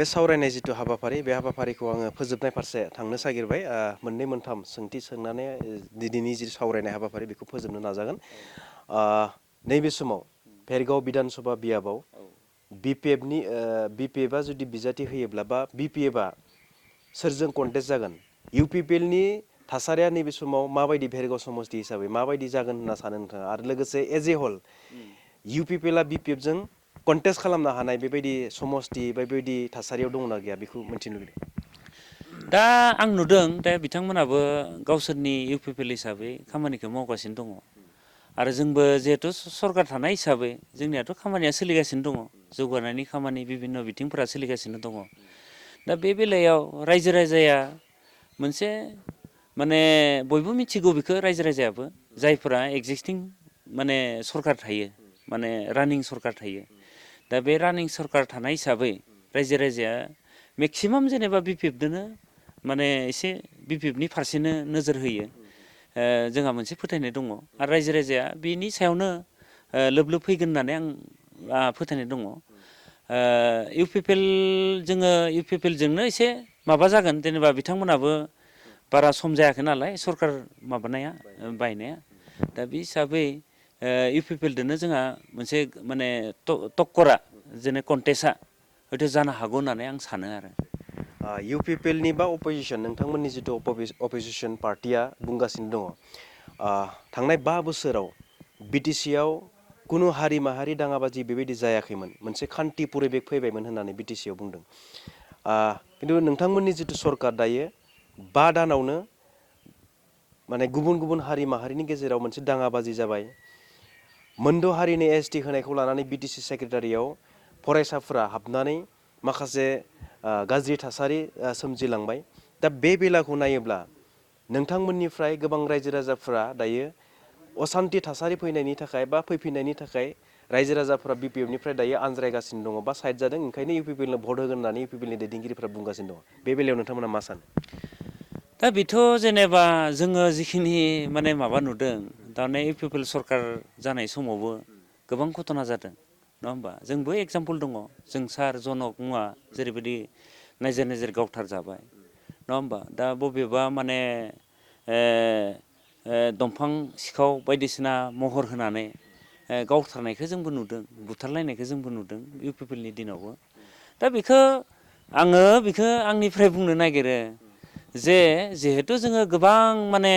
बे सावरायनाय जिथु हाबाफारि बे हाबाफारिखौ आङो फोजोबनाय फारसे थांनो नागिरबाय मोननै मोनथाम सोंथि सोंनानै दिनैनि जि सावरायनाय हाबाफारि बेखौ फोजोबनो नाजागोन नैबे समाव भेरगाव बिधान सभा बियाबाव बिपिएफआ जुदि बिजाथि होयोब्ला बा बिपिएफआ सोरजों कन्टेस्ट जागोन इउपिपिएलनि थासारिया नैबे समाव माबायदि भेरगाव समस्ति हिसाबै माबायदि जागोन होनना सानो नोंथाङा आरो लोगोसे एज ए हल इउपिपिएलआ बिपिएफजों कन्टेस्ट खालामनो हानाय बेबायदि समस्ति बेबायदि थासारियाव दंना गैया बेखौ मिथिनो लुबैदों। दा आं नुदों दा बिथांमोनाबो गावसोरनि इउपिपिएल हिसाबै खामानिखौ मावगासिनो दङ आरो जोंबो जिहेतु सरकार थानाय हिसाबै जोंनियाथ' खामानिया सोलिगासिनो दङ जौगानायनि खामानि बिभिन्न बिथिंफोरा सोलिगासिनो दङ दा बे बेलायाव रायजो राजाया मोनसे माने बयबो मिथिगौ बेखौ रायजो राजायाबो जायफोरा एक्जिस्टिं माने सरकार थायो माने रानिं सरकार थायो दा बे रानिं सरकार थानाय हिसाबै रायजो राजाया मेक्सिमाम जेनेबा बिपिएफदोनो माने एसे बिपिएफनि फारसेनो नोजोर होयो जोंहा मोनसे फोथायनाय दङ आरो रायजो राजाया बेनि सायावनो लोब लोब फैगोन होननानै आं फोथायनाय दङ इउपिपिएलजोंनो एसे माबा जागोन जेनेबा बिथांमोनाबो बारा सम जायाखै नालाय सरकार माबानाया बायनाया दा बे हिसाबै इउपिपिएलदोनो जोंहा मोनसे माने टक्करा जेने कन्टेस्टआ हयथ' जानो हागौ होननानै आं सानो आरो इउपिपिएलनि बा अपोजिसन नोंथांमोननि जिथु अपोजिसन पार्टिया बुंगासिनो दङ थांनाय 5 बोसोराव बिटिसिआव कुनु हारि माहारि दाङाबाजि बेबायदि जायाखैमोन मोनसे खान्थि परिबेक फैबायमोन होननानै बिटिसिआव बुंदों खिन्थु नोंथांमोननि जिथु सरकार दायो 5 दानावनो माने गुबुन गुबुन हारि माहारिनि गेजेराव मोनसे दाङाबाजि जाबाय मोनद' हारिनि एसटि होनायखौ लानानै बिटिसि सेक्रेटारियाव फरायसाफोरा हाबनानै माखासे गाज्रि थासारि सोमजिलांबाय दा बे बेलाखौ नायोब्ला नोंथांमोननिफ्राय गोबां रायजो राजाफोरा दायो असान्ति थासारि फैनायनि थाखाय बा फैफिननायनि थाखाय रायजो राजाफोरा बिपिएफनिफ्राय दायो आनज्रायगासिनो दङ बा साइड जादों ओंखायनो इउपिपिएलनो भट होगोन होननानै इउपिपिएलनि दैदेनगिरिफोरा बुंगासिनो दङ बे बेलायाव नोंथांमोना मा सानो दा बेथ' जेनेबा जोङो जिखिनि माने माबा नुदों थारमाने इउपिपिएल सरकार जानाय समावबो गोबां घटना जादों नङा होमबा जोंबो एगजामपोल दङ जों सार जनक मुङा जेरैबायदि नायजेर गावथार जाबाय नङा होमबा दा बबेबा माने दंफां सिखाव बायदिसिना महर होनानै गावथारनायखौ जोंबो नुदों बुथारलायनायखौ जोंबो नुदों इउपिपिएलनि दिनावबो दा बेखौ आंनिफ्राय बुंनो नागिरो जे जिहेतु जोङो गोबां माने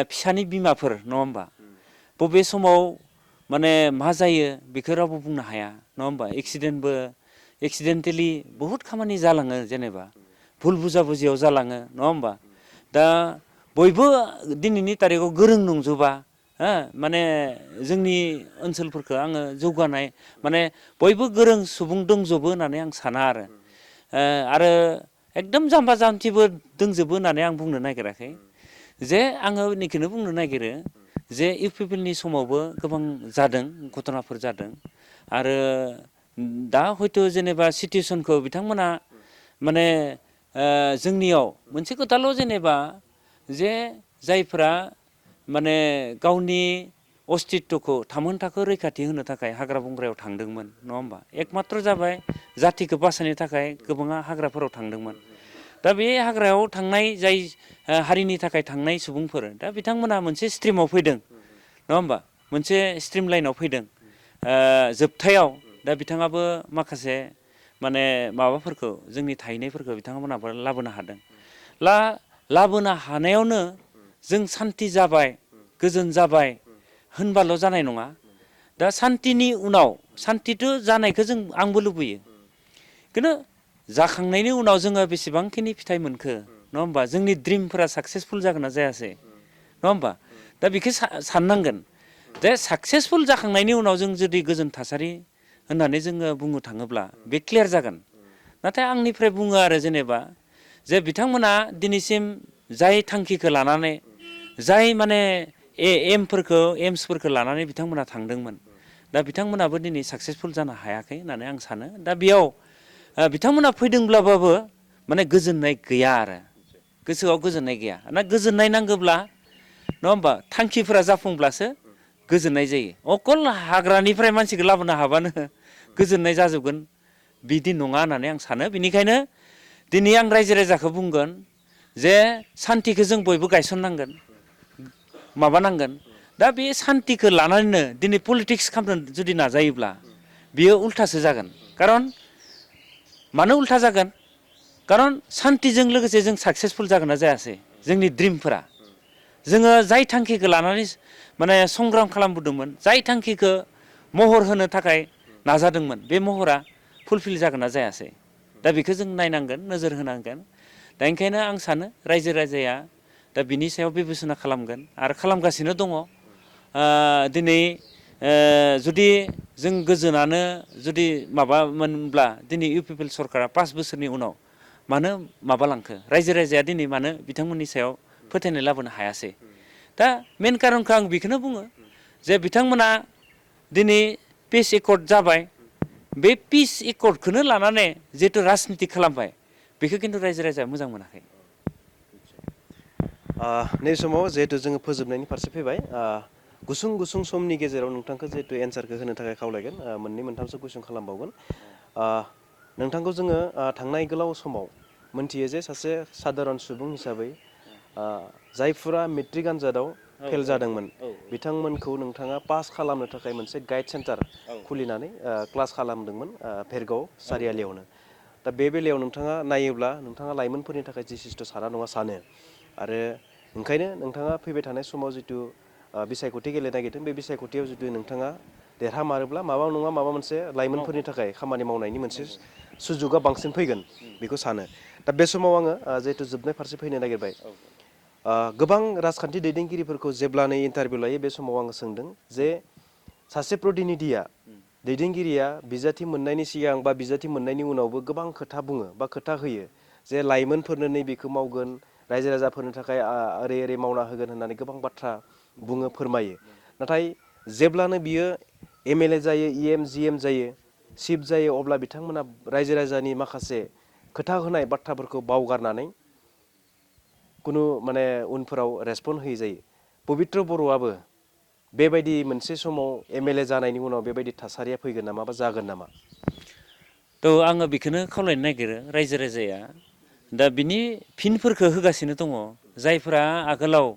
फिसानि बिमाफोर नङा होमबा बबे समाव माने मा जायो बेखौ रावबो बुंनो हाया नङा होमबा एक्सिडेन्टेलि बहुद खामानि जालाङो जेनेबा भुल बुजियाव जालाङो नङा होमबा दा बयबो दिनैनि तारिखाव गोरों नंजोबा माने जोंनि ओनसोलफोरखौ आङो जौगानाय माने बयबो गोरों सुबुं दंजोबो होननानै आं साना आरो एकदम जाम्बा जाम्बिबो दंजोबो होननानै आं बुंनो नागिराखै जे आङो बेखौनो बुंनो नागिरो जे इउपिपिएलनि समावबो गोबां जादों घटनाफोर जादों आरो दा हयथ' जेनेबा सिटुवेसनखौ बिथांमोना माने जोंनियाव मोनसे खोथाल' जेनेबा जे जायफोरा माने गावनि अस्तित्वखौ थामोनथाखो रैखाथि होनो थाखाय हाग्रा बंग्रायाव थांदोंमोन नङा होमबा एकमात्र जाबाय जातिखौ बासायनो थाखाय गोबाङा हाग्राफोराव थांदोंमोन दा बे हाग्रायाव थांनाय जाय हारिनि थाखाय थांनाय सुबुंफोर दा बिथांमोना मोनसे स्ट्रिमाव फैदों नङा होमबा मोनसे स्ट्रिम लाइनाव फैदों जोबथायाव दा बिथाङाबो माखासे माने माबाफोरखौ जोंनि थाहैनायफोरखौ बिथांमोनाबो लाबोनो हादों लाबोनो हानायावनो जों सान्ति जाबाय गोजोन जाबाय होनबाल' जानाय नङा दा सान्तिनि उनाव सान्तिथ' जानायखौ आंबो लुबैयो खिन्थु जाखांनायनि उनाव जोङो बेसेबांखिनि फिथाइ मोनखो नङा होमबा जोंनि ड्रिमफोरा साक्सेसफुल जागोन ना जायासै नङा होमबा दा बेखौ साननांगोन जे साक्सेसफुल जाखांनायनि उनाव जों जुदि गोजोन थासारि होननानै जोङो बुंनो थाङोब्ला बे क्लियार जागोन नाथाय आंनिफ्राय बुङो आरो जेनेबा जे बिथांमोना दिनैसिम जाय थांखिखौ लानानै जाय माने एम्सफोरखौ लानानै बिथांमोना थांदोंमोन दा बिथांमोनाबो दिनै साक्सेसफुल जानो हायाखै होननानै आं सानो दा बेयाव बिथांमोना फैदोंब्लाबो माने गोजोननाय गैया आरो गोसोआव गोजोननाय गैया ना गोजोननाय नांगौब्ला नङा होमबा थांखिफोरा जाफुंब्लासो गोजोननाय जायो अकल हाग्रानिफ्राय मानसिखौ लाबोनो हाबानो गोजोननाय जाजोबगोन बिदि नङा होननानै आं सानो। बेनिखायनो दिनै आं रायजो राजाखौ बुंगोन जे सान्तिखौ जों बयबो गायसननांगोन, माबानांगोन। दा बे सान्तिखौ लानानैनो दिनै पलिटिक्स खालामनो जुदि नाजायोब्ला बियो उल्थासो जागोन। खारन मानो उल्था जागोन? खारन सान्तिजों लोगोसे जों साक्सेसफुल जागोन ना जायासै जोंनि ड्रिमफोरा? जोङो जाय थांखिखौ लानानै माने संग्राम खालामबोदोंमोन, जाय थांखिखौ महर होनो थाखाय नाजादोंमोन, बे महरा फुलफिल जागोन ना जायासै? दा बेखौ जों नायनांगोन, नोजोर होनांगोन। दा ओंखायनो आं सानो रायजो राजाया दा बिनि सायाव बिबेसना खालामगोन आरो खालामगासिनो दङ। दिनै जुदि जों गोजोनानो जुदि माबामोनब्ला दिनै UPPL सरकारा 5 बोसोरनि उनाव मानो माबालांखो? रायजो राजाया दिनै मानो बिथांमोननि सायाव फोथायनाय लाबोनो हायासै? दा मेन कारनखौ आं बेखौनो बुङो जे बिथांमोना दिनै पिस एकर्ड जाबाय, बे पिस एकर्डखौनो लानानै जिहेतु राजनिति खालामबाय, बेखौ खिन्थु रायजो राजाया मोजां मोनाखै। नैबे समाव जिहेतु जोङो फोजोबनायनि फारसे फैबाय, गुसुं गुसुं समनि गेजेराव नोंथांखौ जिहेतु एन्सारखौ होनो थाखाय खावलायगोन, मोननै मोनथामसो कुइसन खालामबावगोन। नोंथांखौ जोङो थांनाय गोलाव समाव मोनथियो जे सासे सादारन सुबुं हिसाबै जायफोरा मेट्रिक आनजादाव फेल जादोंमोन बिथांमोनखौ नोंथाङा पास खालामनो थाखाय मोनसे गाइड सेन्टार खुलिनानै क्लास खालामदोंमोन भेरगाव सारियालियावनो। दा बे बेलायाव नोंथाङा नायोब्ला नोंथाङा लाइमोनफोरनि थाखाय जथेस्थ' साना नङा सानो। आरो ओंखायनो नोंथाङा फैबाय थानाय समाव जिथु बिसायख'थि गेलेनो नागिरदों, बे बिसायख'थियाव जुदि नोंथाङा देरहामारोब्ला माबा नङा माबा मोनसे लाइमोनफोरनि थाखाय खामानि मावनायनि मोनसे सुजुगा बांसिन फैगोन बेखौ सानो। दा बे समाव आङो जिहेतु जोबनाय फारसे फैनो नागिरबाय, गोबां राजखान्थि दैदेनगिरिफोरखौ जेब्लानो इन्टारभिउ लायो बे समाव आङो सोंदों जे सासे प्रतिनिधिया, दैदेनगिरिया बिजाथि मोननायनि सिगां बा बिजाथि मोननायनि उनावबो गोबां खोथा बुङो बा खोथा होयो जे लाइमोनफोरनो नैबेखौ मावगोन, रायजो राजाफोरनि थाखाय ओरै ओरै मावना होगोन होननानै गोबां बाथ्रा बुङो, फोरमायो। नाथाय जेब्लानो बियो MLA जायो, EM GM जायो, चिफ जायो, अब्ला बिथांमोना रायजो राजानि माखासे खोथा होनाय बाथ्राफोरखौ बावगारनानै कुनु माने उनफोराव रेसपन्ड होयै जायो। पबित्र बर'आबो बेबायदि मोनसे समाव MLA जानायनि उनाव बेबायदि थासारिया फैगोन नामा बा जागोन नामा? थ' आङो बेखौनो खावलायनो नागिरो रायजो राजाया दा बिनि फिनफोरखौ होगासिनो दङ। जायफोरा आगोलाव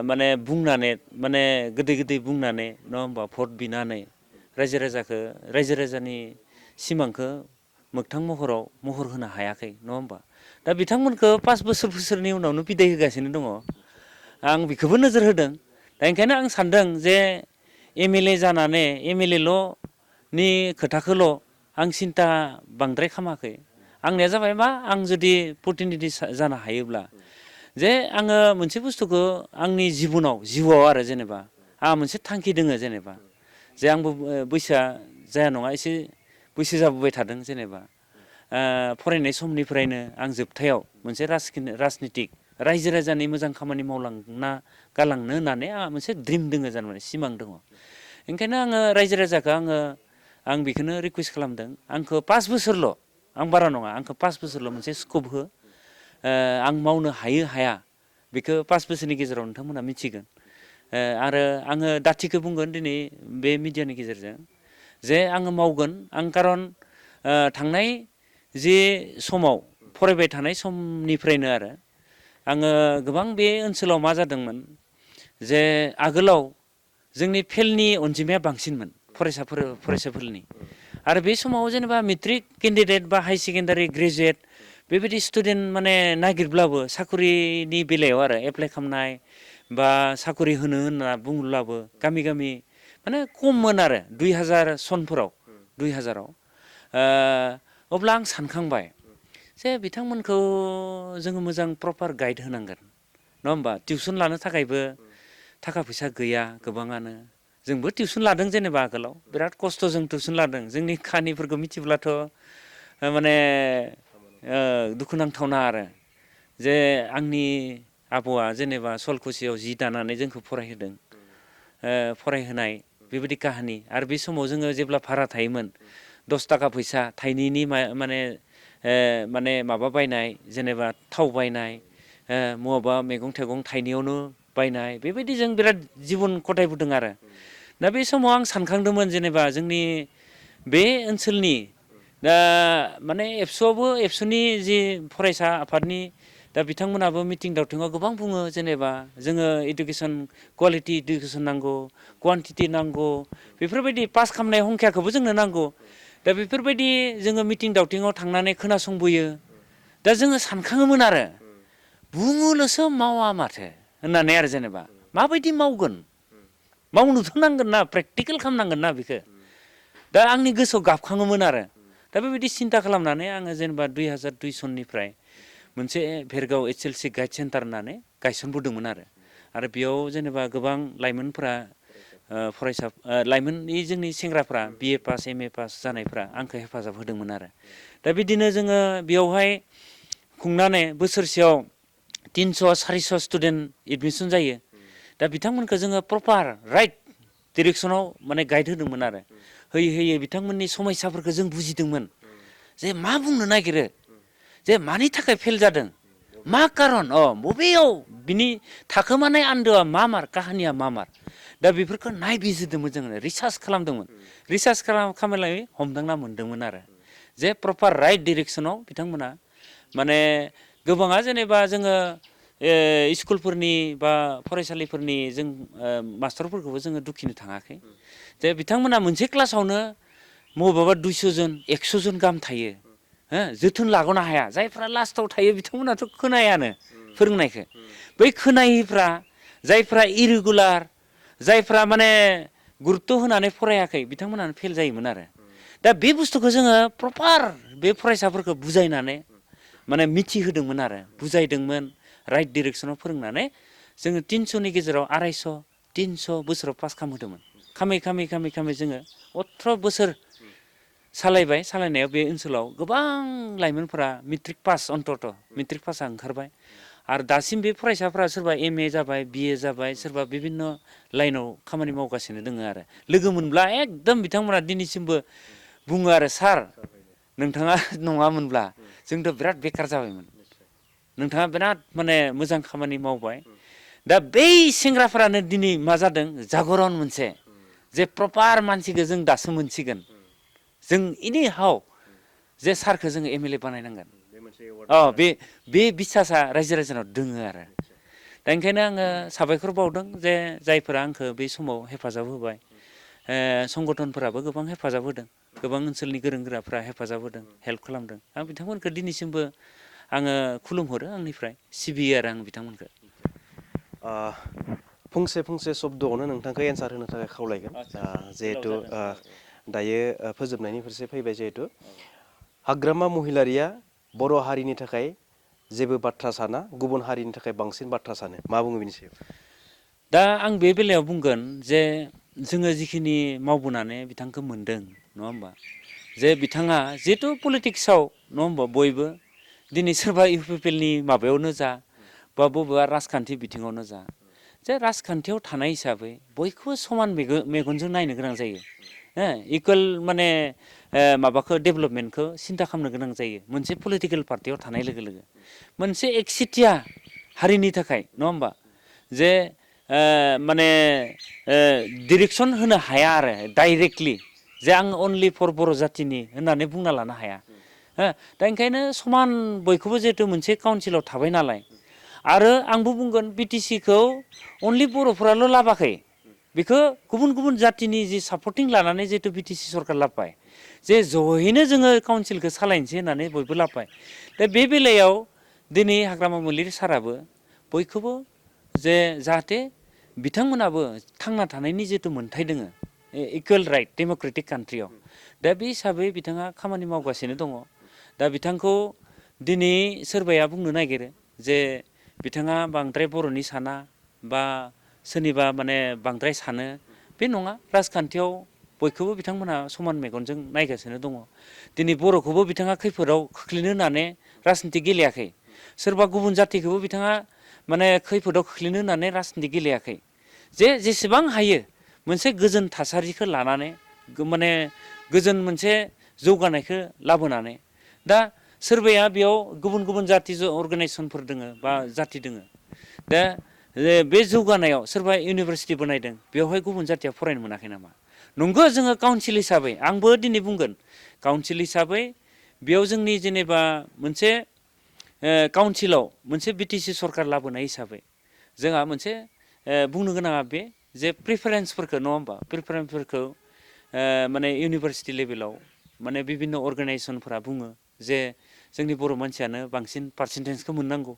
माने बुंनानै माने गोदै गोदै बुंनानै नङा होमबा भट बिनानै रायजो राजानि सिमांखौ मोगथां महराव महर होनो हायाखै नङा होमबा? दा बिथांमोनखौ 5 बोसोरनि उनावनो बिदाय होगासिनो दङ। आं बेखौबो नोजोर होदों। दा ओंखायनो आं सानदों जे MLA जानानै MLAल'नि खोथाखौल' आं सिन्था बांद्राय खालामाखै। आंनिया जाबाय मा, आं जुदि प्रतिनिधि जानो हायोब्ला जे आङो मोनसे बुस्थुखौ आंनि जिउआव आरो जेनेबा आंहा मोनसे थांखि दोङो जेनेबा, जे आंबो बैसोआ जाया नङा एसे बैसो जाबोबाय थादों जेनेबा। फरायनाय समनिफ्रायनो आं जोबथायाव मोनसे राजनितिक रायजो राजानि मोजां खामानि मावलांना गालांनो होननानै आंहा मोनसे ड्रिम दोङो, जारमाने सिमां दङ। ओंखायनो आङो रायजो राजाखौ आं बेखौनो रिकुवेस्ट खालामदों, आंखौ 5 बोसोरल', आं बारा नङा, आंखौ 5 बोसोरल' मोनसे स्कप हो। आं मावनो हायो हाया बेखौ 5 बोसोरनि गेजेराव नोंथांमोना मिथिगोन। आरो आङो दाथिखौ बुंगोन दिनै बे मिडियानि गेजेरजों जे आङो मावगोन। आं खारन थांनाय जे समाव फरायबाय थानाय समनिफ्रायनो आरो आङो गोबां बे ओनसोलाव मा जादोंमोन जे आगोलाव जोंनि फेलनि अनजिमाया बांसिनमोन फरायसाफोरनि। आरो बे समाव जेनेबा मेट्रिक केन्डिडेट बा हाई सेकेन्डारि ग्रेजुवेट बेबायदि स्टुडेन्ट माने नागिरब्लाबो साख्रिनि बेलायाव आरो एप्लाइ खालामनाय बा साख्रि होनो होनना बुङोब्लाबो गामि गामि माने खममोन आरो 2000 सनफोराव 2000आव। अब्ला आं सानखांबाय जे बिथांमोनखौ जोङो मोजां प्रपार गाइड होनांगोन नङा होमबा? टिउसन लानो थाखायबो थाखा फैसा गैया गोबाङानो। जोंबो टिउसन लादों जेनेबा आगोलाव, बिराद खस्थ' जों टिउसन लादों। जोंनि काहानिफोरखौ मिथिब्लाथ' माने दुखुनांथावना आरो जे आंनि आबौआ जेनेबा सलकुसियाव जि दानानै जोंखौ फरायहोदों, फरायहोनाय बेबायदि काहानि। आरो बे समाव जोङो जेब्ला भारा थायोमोन 10 थाखा फैसा थाइनैनि माने माबा बायनाय, जेनेबा थाव बायनाय, बहाबा मैगं थाइगं थाइनैयावनो बायनाय, बेबायदि जों बिराद जिबन कटायबोदों आरो। दा बे समाव आं सानखांदोंमोन जेनेबा जोंनि बे ओनसोलनि दा माने एबसुनि जि फरायसा आफादनि दा बिथांमोनाबो मिटिं दावथिङाव गोबां बुङो जेनेबा जोङो इडुकेसन कुवालिटि इडुकेसन नांगौ कुवान्टिटि नांगौ बेफोरबायदि पास खालामनाय हंखायाखौबो जोंनो नांगौ दा बेफोरबायदि जोङो मिटिं दावथिङाव थांनानै खोनासंबोयो दा जोङो सानखाङोमोन आरो बुङोल'सो मावा माथो होननानै आरो जेनेबा माबायदि मावगोन मावनोथ' नांगोन ना प्रेक्टिकेल खालामनांगोन ना बेखौ दा आंनि गोसोआव गाबखाङोमोन आरो दा बेबायदि सिन्था खालामनानै आङो जेनेबा 2002 सननिफ्राय मोनसे भेरगाव HLC गाइड सेन्टार होननानै गायसनबोदोंमोन आरो बेयाव जेनेबा गोबां लाइमोनफोरा फरायसा लाइमोननि जोंनि सेंग्राफ्रा BA पास MA पास जानायफ्रा आंखौ हेफाजाब होदोंमोन आरो दा बिदिनो जोङो बेयावहाय खुंनानै बोसोरसेयाव 300 400 स्टुडेन्ट एडमिसन जायो दा बिथांमोनखौ जोङो प्रपार राइट डिरेक्सनाव माने गाइड होदोंमोन आरो होयै बिथांमोननि समस्याफोरखौ जों बुजिदोंमोन जे मा बुंनो नागिरो जे मानि थाखाय फेल जादों मा कारन बबेयाव बिनि थाखोमानाय आन्दोआ मा मार काहानिया मा मार दा बेफोरखौ नायबिजिरदोंमोन जोङो रिसार्च खालामदोंमोन रिसार्च खालामनानै हमदांना मोनदोंमोन आरो जे प्रपार राइट डिरेक्सनाव बिथांमोना माने गोबाङा जेनेबा जोङो स्कुलफोरनि बा फरायसालिफोरनि जों मास्टारफोरखौबो जोङो दुखिनो थाङाखै जे बिथांमोना मोनसे क्लासावनो बबेबा 200 जन 100 जन गाहाम थायो जोथोन लागनो हाया जायफ्रा लास्टाव थायो बिथांमोनाथ' खोनायानो फोरोंनायखौ बै खोनायैफ्रा जायफ्रा इरेगुलार जायफ्रा माने गुरुत्त' होनानै फरायाखै बिथांमोनानो फेल जायोमोन आरो दा बे बुस्थुखौ जोङो प्रपार बे फरायसाफोरखौ बुजायनानै माने मिथिहोदोंमोन आरो बुजायदोंमोन राइट डिरेक्सनाव फोरोंनानै जोङो 300नि गेजेराव 250 300 बोसोराव पास खालामहोदोंमोन खामै जोङो 18 बोसोर सालायबाय सालायनायाव बे ओनसोलाव गोबां लाइमोनफोरा मेट्रिक पास अन्तत मेट्रिक पासआ ओंखारबाय आरो दासिम बे फरायसाफ्रा सोरबा MA जाबाय BA जाबाय सोरबा बिभिन्न लाइनाव खामानि मावगासिनो दङ आरो लोगो मोनब्ला एकदम बिथांमोना दिनैसिमबो बुङो आरो सार नोंथाङा नङामोनब्ला जोंथ' बिराद बेखार जाबायमोन नोंथाङा बिराद माने मोजां खामानि मावबाय दा बै सेंग्राफोरानो दिनै मा जादों जागरन मोनसे जे प्रपार मानसिखौ जों दासो मोनसिगोन जों इनि हाव जे सारखौ जोङो MLA बानायनांगोन बे बिसासा रायजो राजानाव दोङो आरो दा ओंखायनो आङो साबायखर बावदों जे जायफोरा आंखौ बे समाव हेफाजाब होबाय संगठनफोराबो गोबां हेफाजाब होदों गोबां ओनसोलनि गोरों गोराफ्रा हेफाजाब होदों हेल्प खालामदों आं बिथांमोनखौ दिनैसिमबो आङो खुलुमहरो आंनिफ्राय सिबियो आरो आं बिथांमोनखौ फंसे शब्दआवनो नोंथांखौ एन्सार होनो थाखाय खावलायगोन जिहेथु दायो फोजोबनायनि फारसे फैबाय जिहेथु हाग्रामा महिलारिया बर' हारिनि थाखाय जेबो बाथ्रा साना गुबुन हारिनि थाखाय बांसिन बाथ्रा सानो मा बुङो बिनि सायाव दा आं बे बेलायाव बुंगोन जे जोङो जिखिनि मावबोनानै बिथांखौ मोनदों नङा होमबा जे बिथाङा जिहेथु पलिटिक्सआव नङा होमबा बयबो दिनै सोरबा UPPLनि माबायावनो जा बा बबेबा राजखान्थि बिथिङावनो जा जे राजखान्थियाव थानाय हिसाबै बयखौबो समान मेगनजों नायनो गोनां जायो इकुवेल माने माबाखौ डेभेलपमेन्टखौ सिन्था खालामनो गोनां जायो मोनसे पलिटिकेल पार्टियाव थानाय लोगो लोगो मोनसे एकसिटिया हारिनि थाखाय नङा होमबा जे माने डिरेक्सन होनो हाया आरो डाइरेक्टलि जे आं अनलि फर बर' जाथिनि होननानै बुंना लानो हाया दा ओंखायनो समान बयखौबो जिहेथु मोनसे काउन्सिलाव थाबाय नालाय आरो आंबो बुंगोन BTCखौ अनलि बर'फोराल' लाबाखै बेखौ गुबुन गुबुन जातिनि जि सापर्टिं लानानै जिहेतु BTC सरकार लाबोबाय जे जयैनो जोङो काउन्सिलखौ सालायनोसै होननानै बयबो लाबोबाय दा बे बेलायाव दिनै हाग्रामा महिलारि साराबो बयखौबो जे जाहाथे बिथांमोनाबो थांना थानायनि जिथु मोन्थाय दोङो इकुवेल राइट डेम'क्रेटिक कान्ट्रियाव दा बे हिसाबै बिथाङा खामानि मावगासिनो दङ दा बिथांखौ दिनै सोरबाया बुंनो नागिरो जे बिथाङा बांद्राय बर'नि साना बा सोरनिबा माने बांद्राय सानो बे नङा राजखान्थियाव बयखौबो बिथांमोनहा समान मेगनजों नायगासिनो दङ दिनै बर'खौबो बिथाङा खैफोदाव खोख्लैनो होननानै राजनिथि गेलेयाखै सोरबा गुबुन जाथिखौबो बिथाङा माने खैफोदाव खोख्लैनो होननानै राजनिथि गेलेयाखै जे जेसेबां हायो मोनसे गोजोन थासारिखौ लानानै माने गोजोन मोनसे जौगानायखौ लाबोनानै दा सोरबाया बेयाव गुबुन गुबुन जाति अर्गानाइजेसनफोर दोङो बा जाति दोङो दा बे जौगानायाव सोरबा इउनिभारसिटि बनायदों बेवहाय गुबुन जातिया फरायनो मोनाखै नामा नंगौ जोङो काउन्सिल हिसाबै आंबो दिनै बुंगोन काउन्सिल हिसाबै बेयाव जोंनि जेनेबा मोनसे काउन्सिलाव मोनसे बिटिसि सरकार लाबोनाय हिसाबै जोंहा मोनसे बुंनो गोनाङा बे जे प्रिफारेन्सफोरखौ नङा होमबा प्रिफारेन्सफोरखौ माने इउनिभारसिटि लेभेलाव माने बिभिन्न' अर्गानाइजेसनफोरा बुङो जे जोंनि बर' मानसियानो बांसिन पार्सेन्टेजखौ मोननांगौ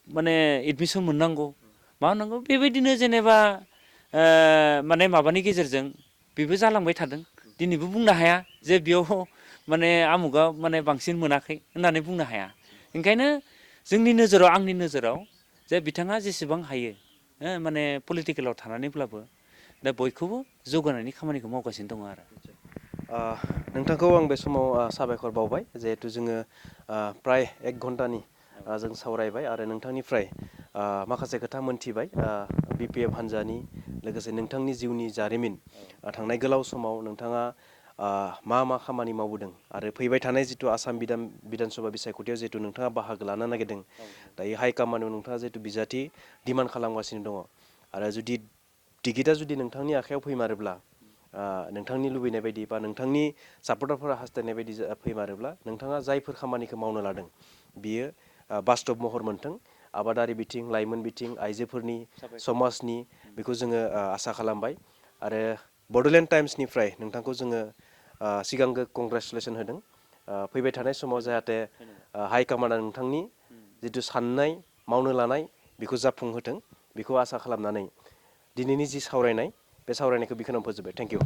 माने एडमिसन मोननांगौ मा होनांगौ बेबायदिनो जेनेबा माने माबानि गेजेरजों बेबो जालांबाय थादों दिनैबो बुंनो हाया जे बेयाव माने आमुगा माने बांसिन मोनाखै होननानै बुंनो हाया ओंखायनो जोंनि नोजोराव आंनि नोजोराव जे बिथाङा जेसेबां हायो माने पलिटिकेलाव थानानैब्लाबो दा बयखौबो जौगानायनि खामानिखौ मावगासिनो दङ आरो नोंथांखौ आं बे समाव साबायखर बावबाय जिहेथु जोङो प्राय 1 घन्टानि जों सावरायबाय आरो नोंथांनिफ्राय माखासे खोथा मोनथिबाय BPF हान्जानि लोगोसे नोंथांनि जिउनि जारिमिन थांनाय गोलाव समाव नोंथाङा मा खामानि मावबोदों आरो फैबाय थानाय जिथु आसाम बिधान सभा बिसायख'थियाव जिहेतु नोंथाङा बाहागो लानो नागिरदों दायो हाइकामान्डआव नोंथाङा जिहेतु बिजाथि डिमान्ड खालामगासिनो दङ आरो जुदि टिकेटआ जुदि नोंथांनि आखायाव फैमारोब्ला नोंथांनि लुबैनाय बायदि बा नोंथांनि सापर्टारफोरा हास्थायनाय बायदि फैमारोब्ला नोंथाङा जायफोर खामानिखौ मावनो लादों बियो बास्तब महर मोनथों आबादारि बिथिं लाइमोन बिथिं आइजोफोरनि समाजनि बेखौ जोङो आसा खालामबाय आरो बड'लेण्ड टाइम्सनिफ्राय नोंथांखौ जोङो सिगांग्रो कंग्रेसुलेसन होदों फैबाय थानाय समाव जाहाथे हाइकामान्डआ नोंथांनि जिथु साननाय मावनो लानाय बेखौ जाफुंहोथों बेखौ आसा खालामनानै दिनैनि जि सावरायनाय बे सावरायनायखौ बेखिनियावनो फोजोबबाय थेंक इउ